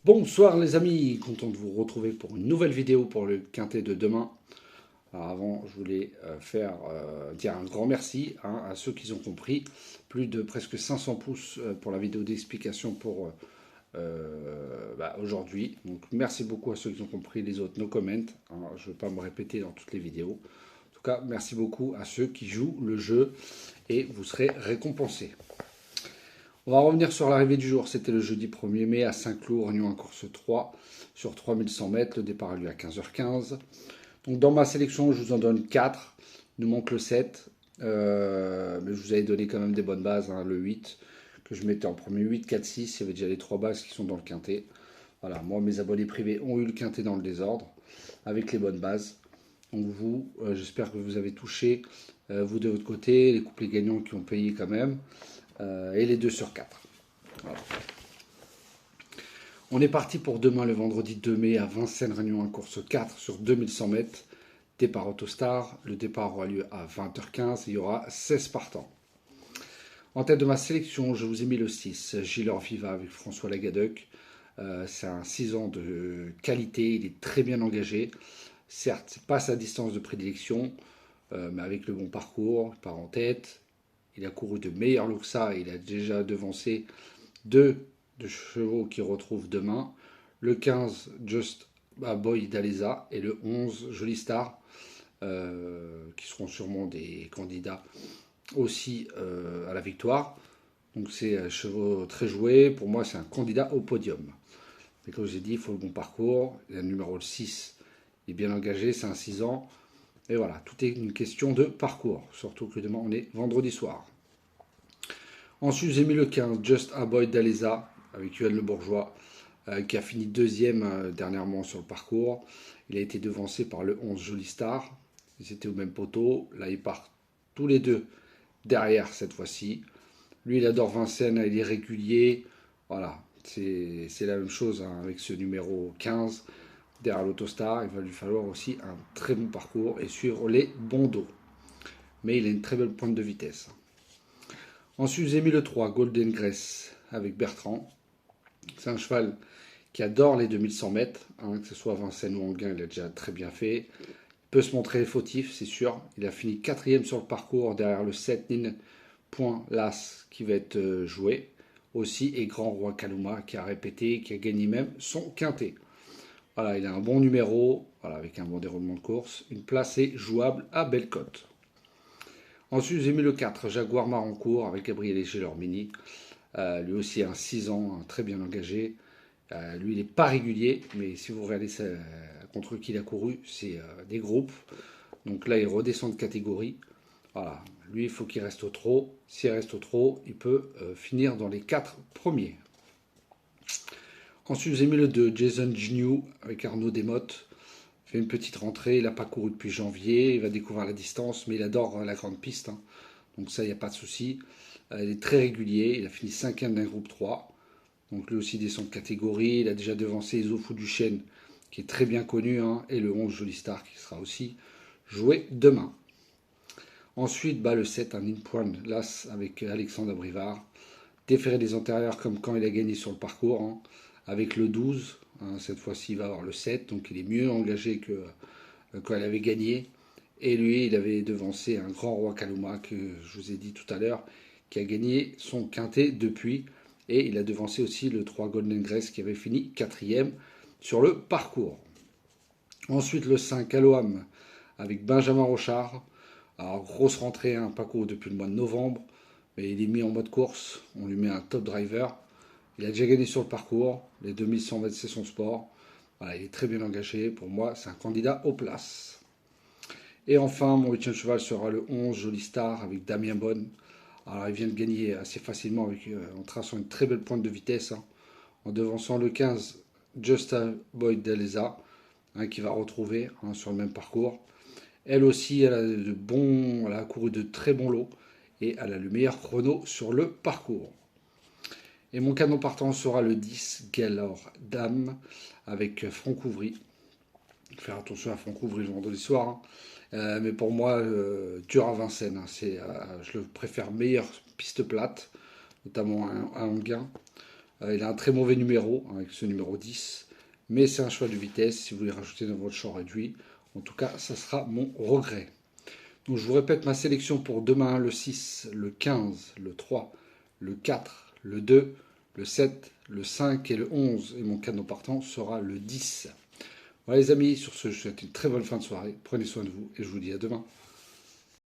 Bonsoir les amis, content de vous retrouver pour une nouvelle vidéo pour le quintet de demain. Alors avant, je voulais dire un grand merci à ceux qui ont compris. Plus de presque 500 pouces pour la vidéo d'explication pour aujourd'hui. Donc merci beaucoup à ceux qui ont compris, les autres no comment. Je ne vais pas me répéter dans toutes les vidéos. En tout cas, merci beaucoup à ceux qui jouent le jeu et vous serez récompensés. On va revenir sur l'arrivée du jour. C'était le jeudi 1er mai à Saint-Cloud, Réunion en course 3 sur 3100 mètres. Le départ a lieu à 15h15. Donc dans ma sélection, je vous en donne 4. Il nous manque le 7. Mais je vous avais donné quand même des bonnes bases. Le 8 que je mettais en premier. 8, 4, 6. Il y avait déjà les 3 bases qui sont dans le quintet. Voilà, moi, mes abonnés privés ont eu le quintet dans le désordre avec les bonnes bases. Donc vous, j'espère que vous avez touché, vous de votre côté, les couplets gagnants qui ont payé quand même, et les 2 sur 4. Voilà. On est parti pour demain, le vendredi 2 mai, à Vincennes, Réunion en course 4 sur 2100 mètres. Départ Autostar. Le départ aura lieu à 20h15. Il y aura 16 partants. En tête de ma sélection, je vous ai mis le 6, Gilles Viva avec François Lagadec. C'est un 6 ans de qualité, il est très bien engagé. Certes, c'est pas sa distance de prédilection, mais avec le bon parcours, il part en tête. Il a couru de meilleurs lots que ça, il a déjà devancé deux de chevaux qui retrouvent demain. Le 15, Just a Boy d'Alesa, et le 11, Jolie Star, qui seront sûrement des candidats aussi à la victoire. Donc c'est un chevaux très joué. Pour moi, c'est un candidat au podium. Mais comme je vous ai dit, il faut le bon parcours. Le numéro 6 est bien engagé, c'est un 6 ans. Et voilà, tout est une question de parcours. Surtout que demain, on est vendredi soir. Ensuite, j'ai mis le 15, Just a Boy d'Alesa, avec Yoann Le Bourgeois, qui a fini deuxième dernièrement sur le parcours. Il a été devancé par le 11 Jolie Star. Ils étaient au même poteau. Là, ils partent tous les deux derrière cette fois-ci. Lui, il adore Vincennes, il est régulier. Voilà, c'est la même chose avec ce numéro 15 derrière l'Autostar. Il va lui falloir aussi un très bon parcours et suivre les bons dos. Mais il a une très belle pointe de vitesse. Ensuite, j'ai mis le 3, Golden Grace, avec Bertrand. C'est un cheval qui adore les 2100 mètres, que ce soit Vincennes ou Anguin, il a déjà très bien fait. Il peut se montrer fautif, c'est sûr. Il a fini quatrième sur le parcours derrière le 7 Nin Point Las qui va être joué aussi, et Grand Roi Kaluma qui a répété, qui a gagné même son quintet. Voilà, il a un bon numéro, voilà, avec un bon déroulement de course. Une place est jouable à Bellecote. Ensuite, j'ai mis le 4, Jaguar Marancourt avec Gabriel Egelormini. Lui aussi, un 6 ans, très bien engagé. Lui, il n'est pas régulier, mais si vous regardez contre qui il a couru, c'est des groupes. Donc là, il redescend de catégorie. Voilà. Lui, il faut qu'il reste au trot. S'il reste au trot, il peut finir dans les 4 premiers. Ensuite, j'ai mis le 2, Jason Gignoux avec Arnaud Desmottes. Il fait une petite rentrée, il n'a pas couru depuis janvier, il va découvrir la distance, mais il adore la grande piste. Donc ça, il n'y a pas de souci. Il est très régulier, il a fini 5e d'un groupe 3. Donc lui aussi descend de catégorie, il a déjà devancé Isofou Duchesne, qui est très bien connu, et le 11 Jolie Star, qui sera aussi joué demain. Ensuite, le 7, un in-point l'As avec Alexandre Abrivard. Déféré des antérieurs comme quand il a gagné sur le parcours, avec le 12. Cette fois-ci, il va avoir le 7, donc il est mieux engagé que quand il avait gagné. Et lui, il avait devancé un Grand Roi Kaluma, que je vous ai dit tout à l'heure, qui a gagné son quintet depuis. Et il a devancé aussi le 3 Golden Grace, qui avait fini 4e sur le parcours. Ensuite, le 5 Aloam avec Benjamin Rochard. Alors, grosse rentrée, pas couru depuis le mois de novembre, mais il est mis en mode course. On lui met un top driver. Il a déjà gagné sur le parcours. Les 2100 mètres, c'est son sport. Voilà, il est très bien engagé. Pour moi, c'est un candidat aux places. Et enfin, mon 8e cheval sera le 11 Jolie Star avec Damien Bonne. Alors, il vient de gagner assez facilement en traçant une très belle pointe de vitesse, en devançant le 15 Just a Boy d'Alesa, qui va retrouver sur le même parcours. Elle aussi, elle a couru de très bons lots et elle a le meilleur chrono sur le parcours. Et mon canon partant sera le 10, Gaylor Dame, avec Francouvry. Faire attention à Francouvry le vendredi soir. Mais pour moi, dur à Vincennes. Je le préfère meilleure piste plate, notamment à Anguin. Il a un très mauvais numéro, hein, avec ce numéro 10. Mais c'est un choix de vitesse si vous voulez rajouter dans votre champ réduit. En tout cas, ça sera mon regret. Donc je vous répète ma sélection pour demain, le 6, le 15, le 3, le 4, le 2, le 7, le 5 et le 11. Et mon cadeau partant sera le 10. Voilà les amis, sur ce, je vous souhaite une très bonne fin de soirée. Prenez soin de vous et je vous dis à demain.